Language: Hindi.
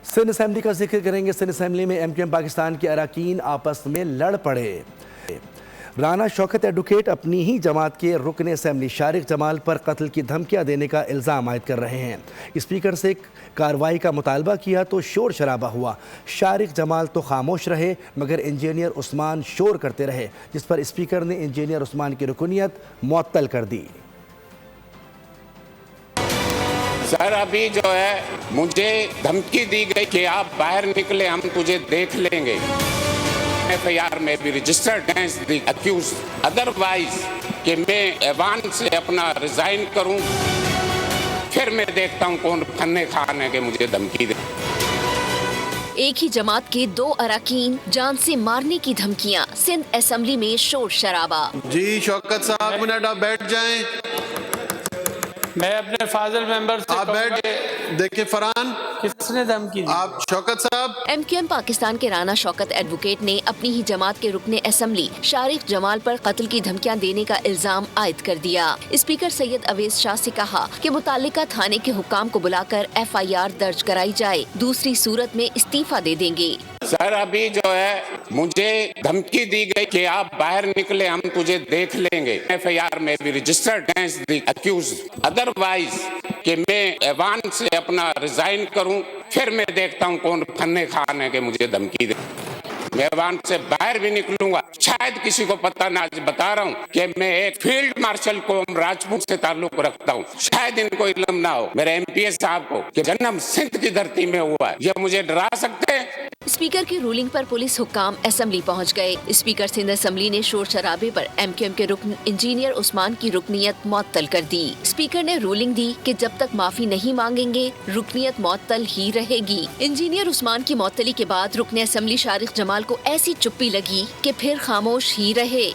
सिंध असेंबली का जिक्र करेंगे। सिंध असेंबली में एमक्यूएम पाकिस्तान के अरकान आपस में लड़ पड़े। राना शौकत एडवोकेट अपनी ही जमात के रुकन असेंबली शारिक जमाल पर कत्ल की धमकियां देने का इल्ज़ाम आयद कर रहे हैं। स्पीकर से कार्रवाई का मुतालबा किया तो शोर शराबा हुआ। शारिक जमाल तो खामोश रहे मगर इंजीनियर उस्मान शोर करते रहे, जिस पर स्पीकर ने इंजीनियर उस्मान की रुकनियत मुअत्तल कर दी। सर, अभी जो है मुझे धमकी दी गई कि आप बाहर निकले, हम तुझे देख लेंगे। FIR में भी registered against the accused, otherwise कि मैं ऐवान से अपना रिजाइन करूं, फिर मैं देखता हूं कौन फन्ने खान है कि मुझे धमकी दे। एक ही जमात के दो अरकान जान से मारने की धमकियां, सिंध असेंबली में शोर शराबा। जी शौकत साहब, मिनट आप बैठ जाएं। मैं अपने फाजिल मेंबर से आप बैठ। देखिए फरहान, किसने धमकी दी? आप शौकत साहब। एमक्यूएम पाकिस्तान के राना शौकत एडवोकेट ने अपनी ही जमात के रुकने असेंबली शारिक जमाल पर कत्ल की धमकियां देने का इल्जाम आयद कर दिया। स्पीकर सैयद अवैस शाह से कहा कि मुतालिका थाने के हुक्काम को बुलाकर FIR दर्ज कराई जाए, दूसरी सूरत में इस्तीफा दे देंगे। सर, अभी जो है मुझे धमकी दी गई कि आप बाहर निकले, हम तुझे देख लेंगे। FIR में भी registered against the accused, otherwise कि मैं ऐवान से अपना रिजाइन करूं, फिर मैं देखता हूं कौन फन्ने खान है कि मुझे धमकी दे। मैं ऐवान से बाहर भी निकलूंगा, शायद किसी को पता ना, आज बता रहा हूं कि मैं एक फील्ड मार्शल को राजपूत से ताल्लुक रखता हूं, शायद इनको इल्म ना हो मेरे MPS साहब को कि जन्म सिंध की धरती में हुआ है। ये मुझे डरा सकते हैं। स्पीकर की रूलिंग पर पुलिस हुक्काम असेंबली पहुंच गए। स्पीकर सिंध असेंबली ने शोर शराबे पर एमक्यूएम के रुकन इंजीनियर उस्मान की रुकनियत मुअत्तल कर दी। स्पीकर ने रूलिंग दी कि जब तक माफी नहीं मांगेंगे रुकनियत मुअत्तल ही रहेगी। इंजीनियर उस्मान की मुअत्तली के बाद रुकन असेंबली शारिक जमाल को ऐसी चुप्पी लगी कि फिर खामोश ही रहे।